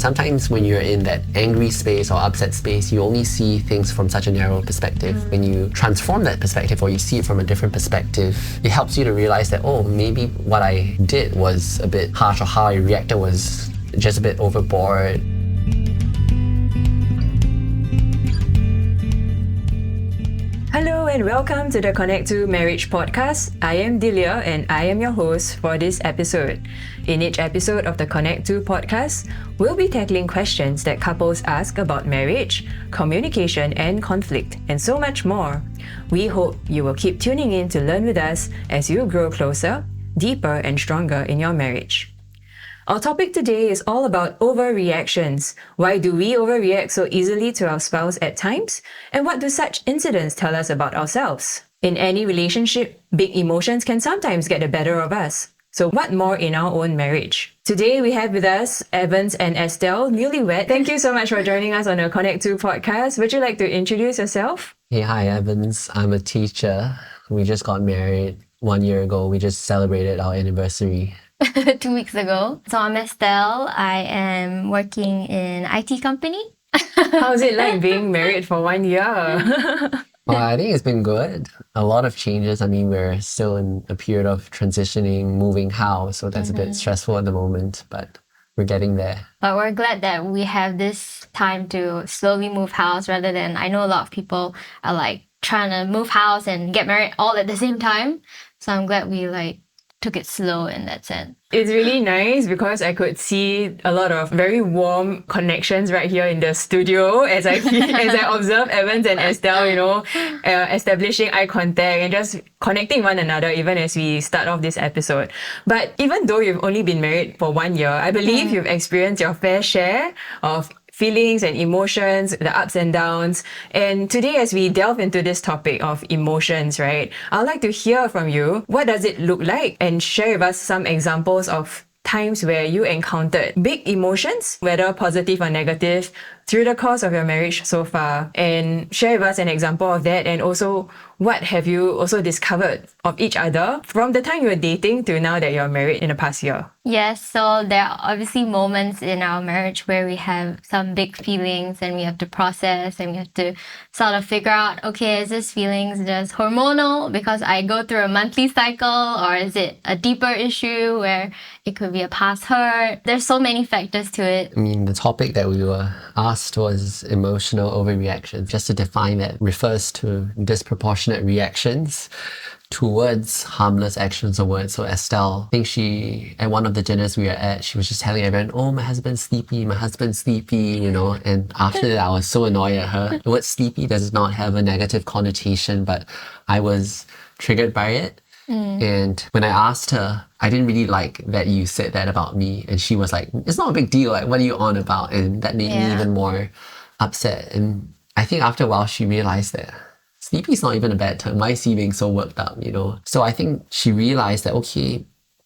sometimes when you're in that angry space or upset space, you only see things from such a narrow perspective. When you transform that perspective or you see it from a different perspective, it helps you to realize that, oh, maybe what I did was a bit harsh, or how I reacted was just a bit overboard. Hello and welcome to the Connect to Marriage podcast. I am Delia and I am your host for this episode. In each episode of the Connect to podcast, we'll be tackling questions that couples ask about marriage, communication and conflict, and so much more. We hope you will keep tuning in to learn with us as you grow closer, deeper and stronger in your marriage. Our topic today is all about overreactions. Why do we overreact so easily to our spouse at times? And what do such incidents tell us about ourselves? In any relationship, big emotions can sometimes get the better of us. So what more in our own marriage? Today we have with us Evans and Estelle, newlywed. Thank you so much for joining us on the Connect 2 podcast. Would you like to introduce yourself? Hey, hi Evans. I'm a teacher. We just got married 1 year ago. We just celebrated our anniversary 2 weeks ago. So I'm Estelle. I am working in IT company. How's it like being married for 1 year? I think it's been good. A lot of changes. I mean, we're still in a period of transitioning, moving house, so that's a bit stressful at the moment, but we're getting there. But we're glad that we have this time to slowly move house rather than, I know a lot of people are like trying to move house and get married all at the same time. So I'm glad we took it slow in that sense. It's really nice because I could see a lot of very warm connections right here in the studio as I observe Evans and Estelle, establishing eye contact and just connecting one another even as we start off this episode. But even though you've only been married for 1 year, I believe you've experienced your fair share of feelings and emotions, the ups and downs. And today, as we delve into this topic of emotions, right, I'd like to hear from you. What does it look like? And share with us some examples of times where you encountered big emotions, whether positive or negative, through the course of your marriage so far. And share with us an example of that. And also, what have you also discovered of each other from the time you were dating to now that you're married in the past year? Yes, so there are obviously moments in our marriage where we have some big feelings and we have to process and we have to sort of figure out, okay, is this feelings just hormonal because I go through a monthly cycle, or is it a deeper issue where it could be a past hurt? There's so many factors to it. I mean, the topic that we were asked was emotional overreaction. Just to define that, refers to disproportionate reactions towards harmless actions or words. So Estelle, I think at one of the dinners we were at, she was just telling everyone, oh, my husband's sleepy, and after that I was so annoyed at her. The word sleepy does not have a negative connotation, but I was triggered by it. And when I asked her, I didn't really like that you said that about me. And she was like, it's not a big deal. Like, what are you on about? And that made me even more upset. And I think after a while, she realized that sleepy is not even a bad term. Why is he being so worked up, So I think she realized that, okay,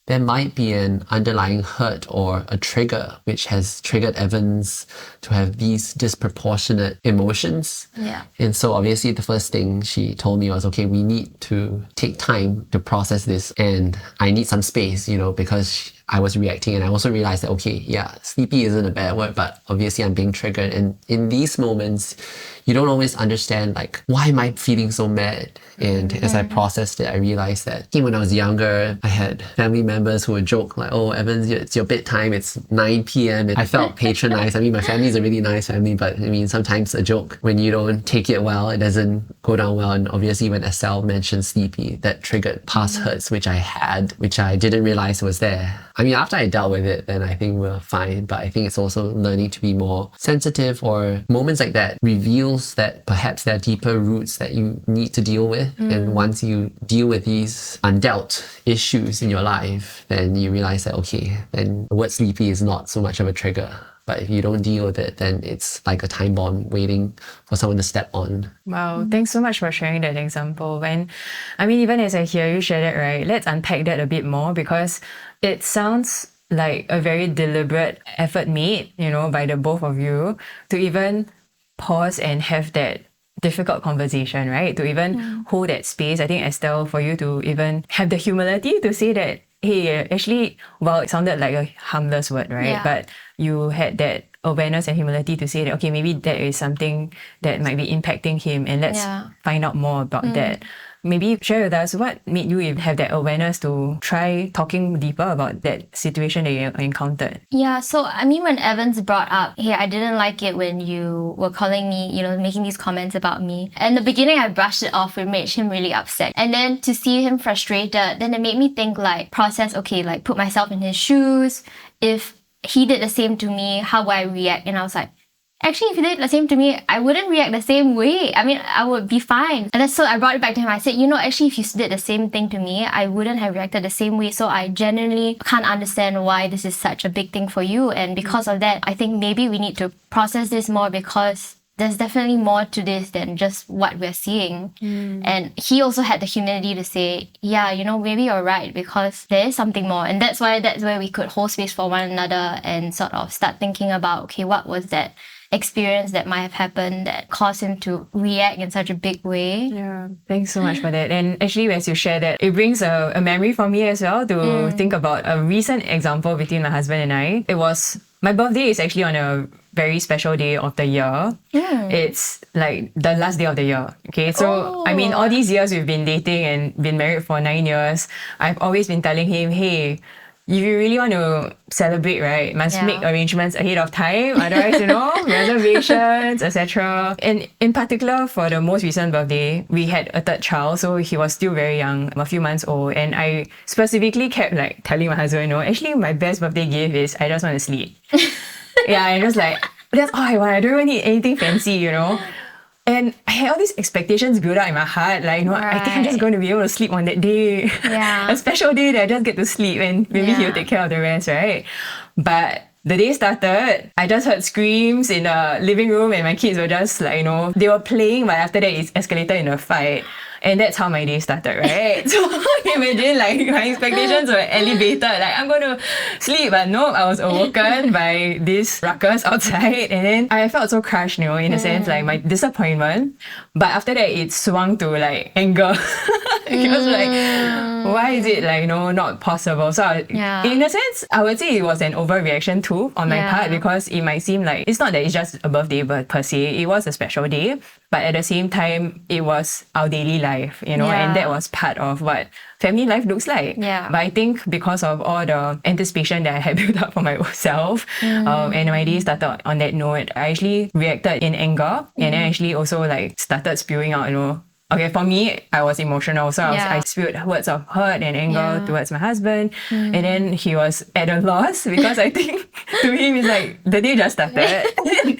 there might be an underlying hurt or a trigger which has triggered Evans to have these disproportionate emotions. Yeah. And so obviously the first thing she told me was, okay, we need to take time to process this and I need some space, because I was reacting. And I also realized that, okay, yeah, sleepy isn't a bad word, but obviously I'm being triggered. And in these moments, you don't always understand, why am I feeling so mad? And as I processed it, I realized that when I was younger, I had family members who would joke oh, Evans, it's your bedtime, it's 9 p.m. And I felt patronized. I mean, my family is a really nice family, but I mean, sometimes a joke, when you don't take it well, it doesn't go down well. And obviously when Estelle mentioned sleepy, that triggered past hurts, which I didn't realize was there. I mean, after I dealt with it, then I think we're fine. But I think it's also learning to be more sensitive, or moments like that reveals that perhaps there are deeper roots that you need to deal with. And once you deal with these undealt issues in your life, then you realize that, okay, then the word sleepy is not so much of a trigger. But if you don't deal with it, then it's like a time bomb waiting for someone to step on. Wow, thanks so much for sharing that example. And I mean, even as I hear you share that, right, let's unpack that a bit more, because it sounds like a very deliberate effort made, by the both of you to even pause and have that difficult conversation, right? To even hold that space. I think, Estelle, for you to even have the humility to say that hey, actually, well, it sounded like a harmless word, right? Yeah. But you had that awareness and humility to say that, okay, maybe that is something that might be impacting him, and let's find out more about that. Maybe share with us what made you have that awareness to try talking deeper about that situation that you encountered. Yeah, so I mean, when Evans brought up, hey, I didn't like it when you were calling me, making these comments about me. In the beginning, I brushed it off, it made him really upset. And then to see him frustrated, then it made me think, like, process, okay, like, put myself in his shoes. If he did the same to me, how would I react? And I was like, actually, if he did the same to me, I wouldn't react the same way. I mean, I would be fine. And then so I brought it back to him. I said, actually, if you did the same thing to me, I wouldn't have reacted the same way. So I genuinely can't understand why this is such a big thing for you. And because of that, I think maybe we need to process this more, because there's definitely more to this than just what we're seeing. And he also had the humility to say, yeah, maybe you're right, because there is something more. And that's where we could hold space for one another and sort of start thinking about, okay, what was that experience that might have happened that caused him to react in such a big way. Yeah, thanks so much for that. And actually, as you share that, it brings a memory for me as well to think about a recent example between my husband and I. It was, my birthday is actually on a very special day of the year. It's like the last day of the year. Okay, so I mean, all these years we've been dating and been married for 9 years, I've always been telling him, hey, if you really want to celebrate, right, must make arrangements ahead of time. Otherwise, reservations, etc. And in particular, for the most recent birthday, we had a third child, so he was still very young, a few months old. And I specifically kept like telling my husband, actually my best birthday gift is I just want to sleep. And just like, that's all I want. I don't even need anything fancy, And I had all these expectations built up in my heart. Like, I think I'm just going to be able to sleep on that day. A special day that I just get to sleep, and maybe he'll take care of the rest, right? But the day started, I just heard screams in the living room, and my kids were just like, they were playing, but after that it escalated in a fight. And that's how my day started, right? So imagine, like, my expectations were elevated. Like, I'm going to sleep, but nope, I was awoken by this ruckus outside. And then I felt so crushed, in a sense, like my disappointment. But after that, it swung to like anger. It was like, why is it like, not possible? So in a sense, I would say it was an overreaction too on my part, because it might seem like it's not that it's just a birthday, but per se, it was a special day. But at the same time, it was our daily life, and that was part of what family life looks like. But I think because of all the anticipation that I had built up for myself, and my day started on that note, I actually reacted in anger, and then actually also like started spewing out, okay, for me, I was emotional. So I spewed words of hurt and anger towards my husband. And then he was at a loss, because I think to him, it's like, the day just started.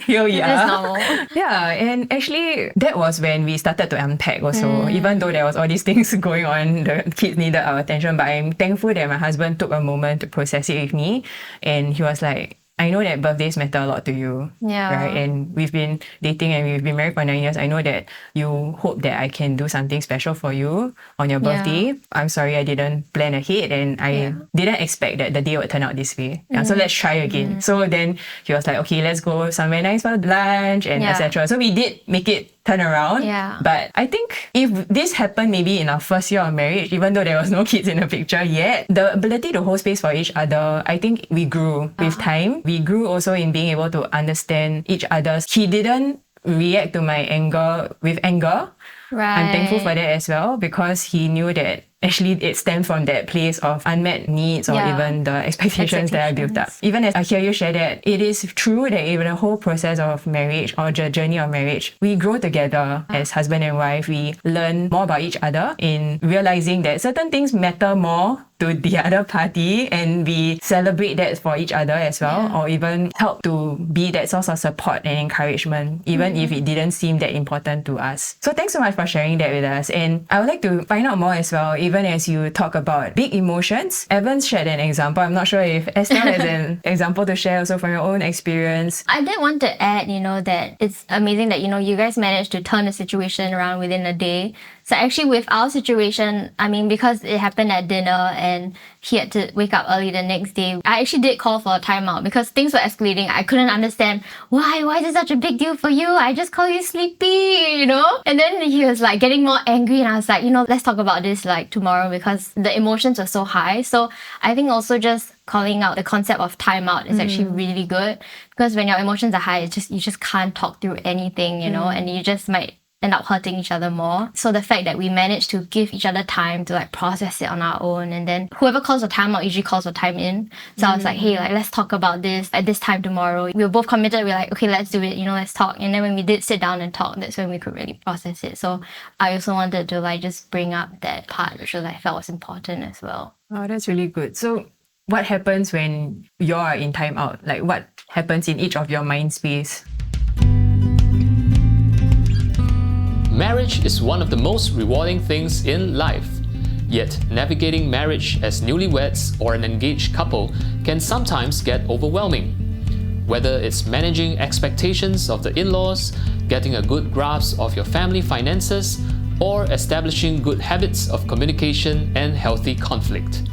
Here we are. That's normal. And actually, that was when we started to unpack also. Even though there was all these things going on, the kids needed our attention. But I'm thankful that my husband took a moment to process it with me. And he was like, I know that birthdays matter a lot to you, right? And we've been dating and we've been married for 9 years. I know that you hope that I can do something special for you on your birthday. I'm sorry I didn't plan ahead, and I didn't expect that the day would turn out this way. So let's try again. So then he was like, okay, let's go somewhere nice for lunch and etc. So we did make it turn around. But I think if this happened maybe in our first year of marriage, even though there was no kids in the picture yet, the ability to hold space for each other, I think we grew with time. We grew also in being able to understand each other's. He didn't react to my anger with anger. I'm thankful for that as well, because he knew that actually it stemmed from that place of unmet needs or even the expectations that I built up. Even as I hear you share that, it is true that in the whole process of marriage or the journey of marriage, we grow together as husband and wife. We learn more about each other in realizing that certain things matter more to the other party, and we celebrate that for each other as well, or even help to be that source of support and encouragement, even if it didn't seem that important to us. So thanks so much for sharing that with us. And I would like to find out more as well, even as you talk about big emotions. Evans shared an example. I'm not sure if Estelle has an example to share also from your own experience. I did want to add, that it's amazing that, you guys managed to turn the situation around within a day. So actually with our situation, I mean, because it happened at dinner and he had to wake up early the next day, I actually did call for a timeout because things were escalating. I couldn't understand why is it such a big deal for you? I just call you sleepy, you know? And then he was like getting more angry and I was like, let's talk about this like tomorrow because the emotions were so high. So I think also just calling out the concept of timeout is actually really good because when your emotions are high, you just can't talk through anything, and you just might end up hurting each other more. So the fact that we managed to give each other time to like process it on our own, and then whoever calls for time out usually calls for time in. So I was like, hey, like let's talk about this at this time tomorrow. We were both committed. We were like, okay, let's do it. Let's talk. And then when we did sit down and talk, that's when we could really process it. So I also wanted to like just bring up that part, which I felt was important as well. Oh, that's really good. So what happens when you're in timeout? Like what happens in each of your mind space? Marriage is one of the most rewarding things in life. Yet, navigating marriage as newlyweds or an engaged couple can sometimes get overwhelming. Whether it's managing expectations of the in-laws, getting a good grasp of your family finances, or establishing good habits of communication and healthy conflict.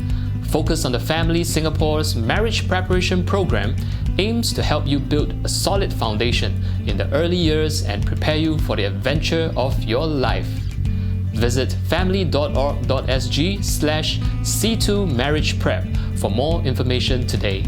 Focus on the Family Singapore's marriage preparation program aims to help you build a solid foundation in the early years and prepare you for the adventure of your life. Visit family.org.sg/C2 Marriage Prep for more information today.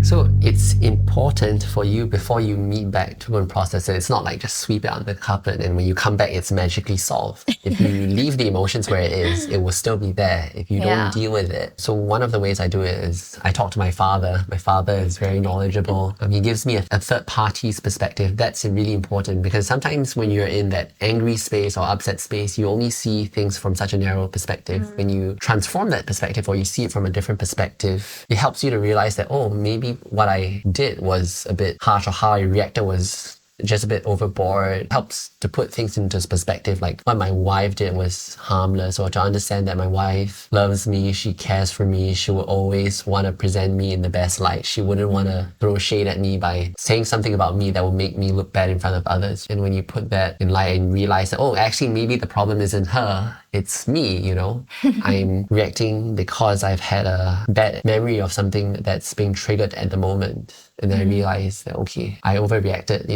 So it's important for you before you meet back to go and process it. It's not like just sweep it under the carpet and when you come back, it's magically solved. If you leave the emotions where it is, it will still be there if you don't deal with it. So one of the ways I do it is I talk to my father. My father is very knowledgeable. He gives me a third party's perspective. That's really important because sometimes when you're in that angry space or upset space, you only see things from such a narrow perspective. When you transform that perspective or you see it from a different perspective, it helps you to realize that, oh, maybe what I did was a bit harsh or how I reacted was just a bit overboard. It helps to put things into perspective, like what my wife did was harmless, or to understand that my wife loves me, she cares for me, she will always want to present me in the best light. She wouldn't want to throw shade at me by saying something about me that will make me look bad in front of others. And when you put that in light and realize that, oh, actually maybe the problem isn't her, it's me, I'm reacting because I've had a bad memory of something that's being triggered at the moment. And then I realized that, okay, I overreacted,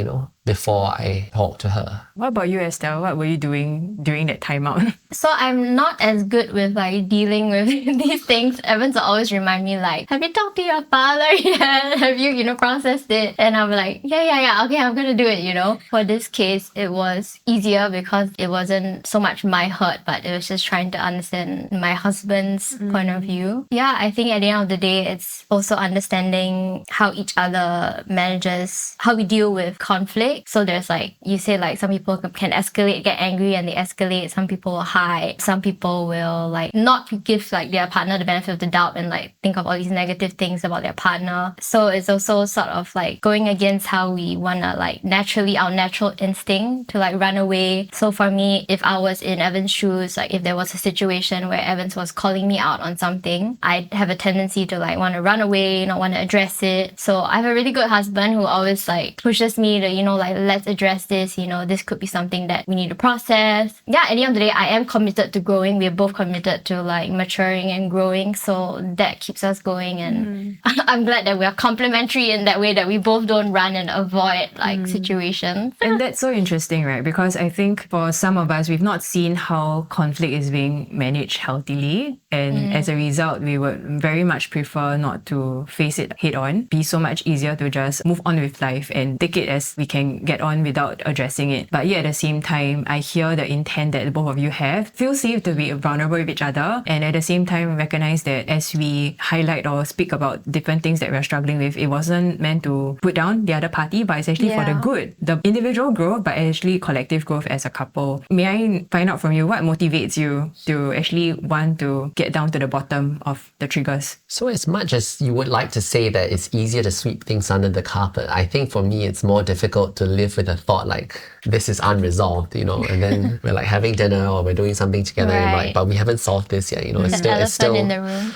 before I talked to her. What about you, Estelle? What were you doing during that timeout? So I'm not as good with like dealing with these things. Evans will always remind me like, have you talked to your father yet? Have you, processed it? And I'm like, yeah, okay, I'm gonna do it, For this case, it was easier because it wasn't so much my hurt, but it was just trying to understand my husband's point of view. Yeah, I think at the end of the day, it's also understanding how each other manages, how we deal with conflict. So there's like, you say like some people can escalate, get angry and they escalate. Some people will hide. Some people will like not give like their partner the benefit of the doubt and like think of all these negative things about their partner. So it's also sort of like going against how we want to like naturally, our natural instinct to like run away. So for me, if I was in Evan's shoes, like if there was a situation where Evans was calling me out on something, I'd have a tendency to like want to run away, not want to address it. So I have a really good husband who always like pushes me to, like let's address this, this could be something that we need to process. Yeah, at the end of the day, I am committed to growing. We're both committed to like maturing and growing. So that keeps us going. And I'm glad that we are complementary in that way, that we both don't run and avoid like situations. And that's so interesting, right? Because I think for some of us, we've not seen how conflict is being managed healthily. And as a result, we would very much prefer not to face it head on. Be so much easier to just move on with life and take it as we can get on without addressing it. But yet at the same time, I hear the intent that both of you have. Feel safe to be vulnerable with each other, and at the same time recognize that as we highlight or speak about different things that we're struggling with, it wasn't meant to put down the other party, but it's actually for the good. The individual growth, but actually collective growth as a couple. May I find out from you what motivates you to actually want to get down to the bottom of the triggers? So as much as you would like to say that it's easier to sweep things under the carpet, I think for me it's more difficult to live with the thought like this is unresolved, and then we're like having dinner or we're doing something together and we're like, but we haven't solved this yet, There's it's still in the room.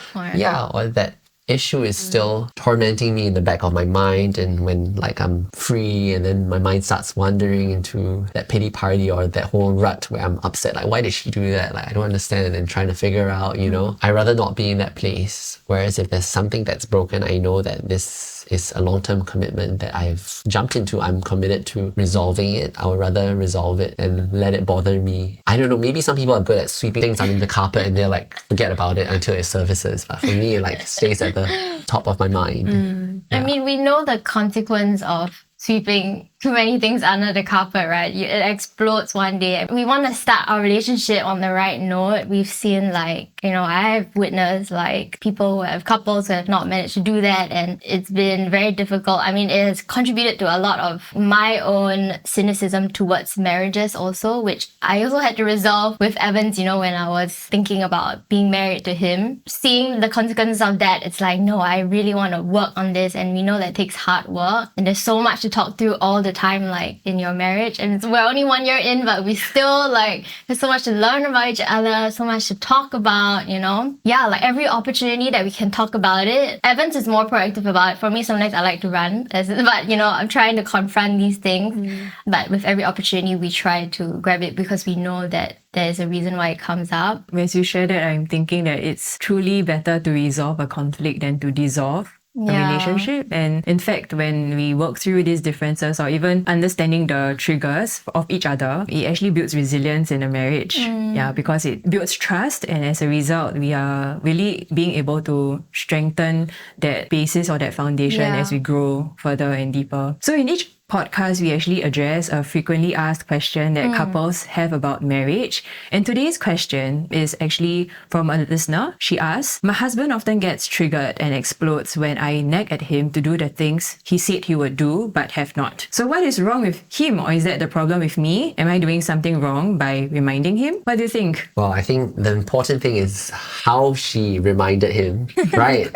or that issue is still tormenting me in the back of my mind, and when like I'm free and then my mind starts wandering into that pity party or that whole rut where I'm upset, like why did she do that, like I don't understand, and trying to figure out, you know, I'd rather not be in that place. Whereas if there's something that's broken, I know that this is a long-term commitment that I've jumped into. I'm committed to resolving it. I would rather resolve it and let it bother me. I don't know, maybe some people are good at sweeping things under the carpet and they're like, forget about it until it surfaces. But for me, it like stays at the top of my mind. I mean, we know the consequence of sweeping too many things under the carpet, right? It explodes one day. We want to start our relationship on the right note. We've seen like, you know, I've witnessed like couples who have not managed to do that, and it's been very difficult. I mean, it has contributed to a lot of my own cynicism towards marriages also, which I also had to resolve with Evans, you know, when I was thinking about being married to him. Seeing the consequences of that, it's like, no, I really want to work on this, and we know that takes hard work, and there's so much to talk through all the time, like in your marriage, and we're only 1 year in, but we still like, there's so much to learn about each other, so much to talk about, you know. Yeah, like every opportunity that we can talk about it. Evans is more proactive about it. For me, sometimes I like to run, but you know, I'm trying to confront these things. But with every opportunity, we try to grab it because we know that there's a reason why it comes up. As you share that, I'm thinking that it's truly better to resolve a conflict than to dissolve a relationship. And in fact, when we work through these differences or even understanding the triggers of each other, it actually builds resilience in a marriage. Yeah, because it builds trust, and as a result, we are really being able to strengthen that basis or that foundation as we grow further and deeper. So in each podcast, we actually address a frequently asked question that couples have about marriage. And today's question is actually from a listener. She asks, my husband often gets triggered and explodes when I nag at him to do the things he said he would do but have not. So what is wrong with him, or is that the problem with me? Am I doing something wrong by reminding him? What do you think? Well, I think the important thing is how she reminded him, right?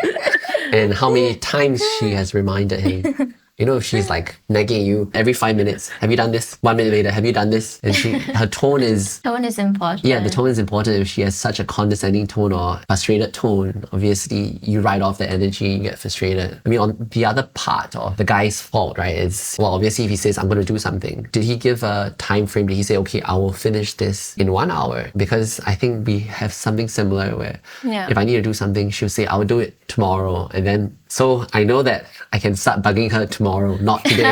And how many times she has reminded him. You know, if she's like nagging you every 5 minutes, have you done this? 1 minute later, have you done this? And her tone is... Tone is important. Yeah, the tone is important. If she has such a condescending tone or frustrated tone, obviously you write off the energy, you get frustrated. I mean, on the other part of the guy's fault, right, is, well, obviously if he says, I'm going to do something, did he give a time frame? Did he say, okay, I will finish this in 1 hour? Because I think we have something similar where if I need to do something, she'll say, I'll do it tomorrow. And then, so I know that I can start bugging her tomorrow, not today.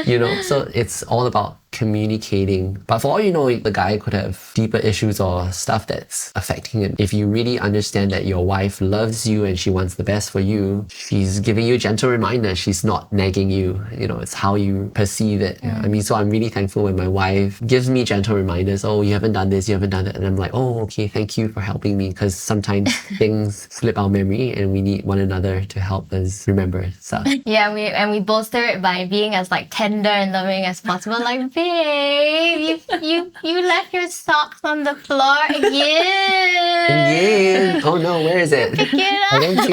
You know, so it's all about communicating. But for all you know, the guy could have deeper issues or stuff that's affecting him. If you really understand that your wife loves you and she wants the best for you, she's giving you a gentle reminder. She's not nagging you. You know, it's how you perceive it. I mean, so I'm really thankful when my wife gives me gentle reminders. Oh, you haven't done this, you haven't done that. And I'm like, oh, okay, thank you for helping me. Because sometimes things slip our memory and we need one another to help us remember stuff. Yeah, we bolster it by being as like tender and loving as possible. Like, babe, you left your socks on the floor again. Again? Oh no, where is it? Pick it up. I don't see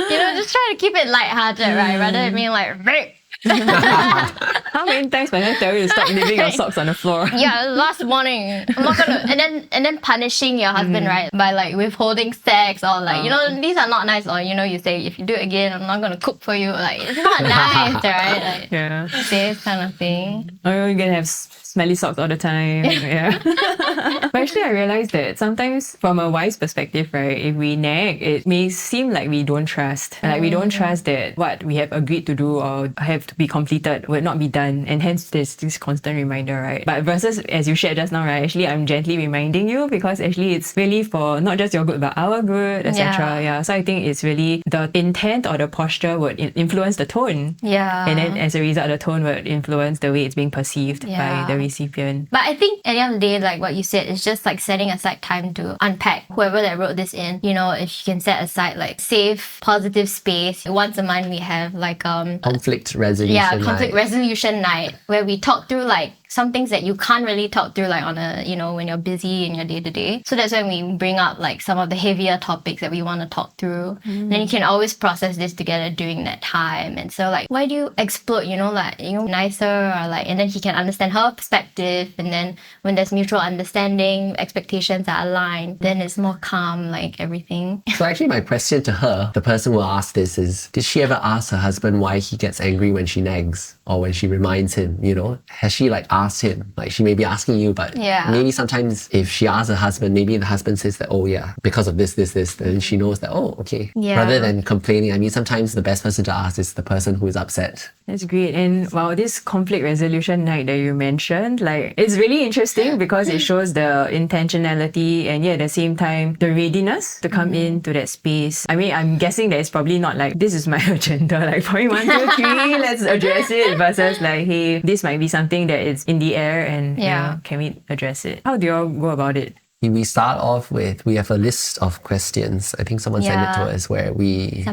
it. You know, just try to keep it lighthearted, right? Rather than being like, babe. How many times must I tell you to stop leaving your socks on the floor? Yeah, last morning. I'm not gonna and then punishing your husband, right? By like withholding sex or like, you know, these are not nice, or you know, you say, if you do it again, I'm not gonna cook for you. Like, it's not nice, right? Like this kind of thing. Or you're gonna have smelly socks all the time. But actually I realized that sometimes from a wife's perspective, right, if we nag, it may seem like we don't trust. Like we don't trust that what we have agreed to do or have to be completed would not be done, and hence there's this constant reminder, right? But versus, as you shared just now, right, actually I'm gently reminding you because actually it's really for not just your good but our good, etc. So I think it's really the intent or the posture would influence the tone. And then as a result, the tone would influence the way it's being perceived by the recipient. But I think at the end of the day, like what you said, it's just like setting aside time to unpack. Whoever that wrote this in, you know, if you can set aside like safe, positive space. Once a month we have like conflict resolution conflict resolution night where we talk through like some things that you can't really talk through like on a, when you're busy in your day-to-day. So that's when we bring up like some of the heavier topics that we want to talk through. Then you can always process this together during that time. And so like, why do you explode, nicer, or like, and then he can understand her perspective. And then when there's mutual understanding, expectations are aligned, then it's more calm, like everything. So actually my question to her, the person who asked this, is did she ever ask her husband why he gets angry when she nags or when she reminds him, Has she like asked him? Like she may be asking you, but maybe sometimes if she asks her husband, maybe the husband says that, oh yeah, because of this, then she knows that, oh, okay. Yeah. Rather than complaining, I mean, sometimes the best person to ask is the person who is upset. That's great. And wow, this conflict resolution night that you mentioned, like it's really interesting because it shows the intentionality and at the same time, the readiness to come into that space. I mean, I'm guessing that it's probably not like, this is my agenda, like point 1, 2, 3, let's address it, versus like, hey, this might be something that is in the air and can we address it? How do you all go about it? We start off with, we have a list of questions. I think someone sent it to us where we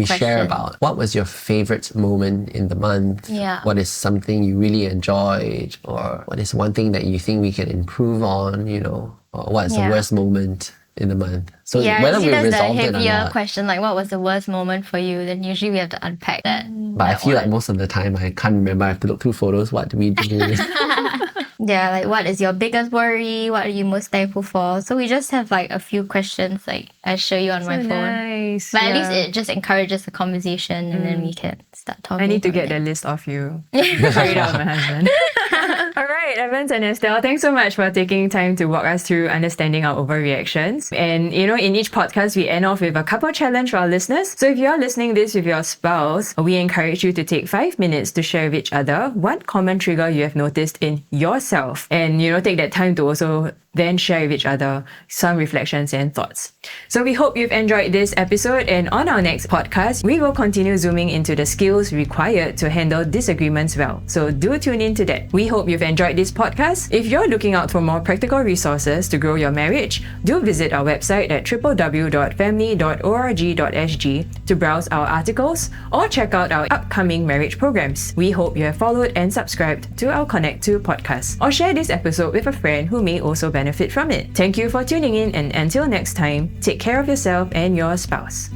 share about what was your favorite moment in the month? Yeah. What is something you really enjoyed? Or what is one thing that you think we can improve on, Or what is the worst moment in the month? So whether we resolved it or not. Question, like what was the worst moment for you, then usually we have to unpack that. But I feel like most of the time I can't remember. I have to look through photos. What do we do? Yeah, like what is your biggest worry? What are you most thankful for? So we just have like a few questions like I show you on my phone. Nice. But at least it just encourages the conversation and then we can start talking. I need to get the list off you. Try it out, my husband. All right, Evans and Estelle, thanks so much for taking time to walk us through understanding our overreactions. And in each podcast, we end off with a couple challenge for our listeners. So if you're listening this with your spouse, we encourage you to take 5 minutes to share with each other one common trigger you have noticed in yourself. And, take that time to also then share with each other some reflections and thoughts. So we hope you've enjoyed this episode, and on our next podcast, we will continue zooming into the skills required to handle disagreements well. So do tune in to that. We hope you've enjoyed this podcast. If you're looking out for more practical resources to grow your marriage, do visit our website at www.family.org.sg to browse our articles or check out our upcoming marriage programs. We hope you have followed and subscribed to our Connect to podcast, or share this episode with a friend who may also benefit from it. Thank you for tuning in, and until next time, take care of yourself and your spouse.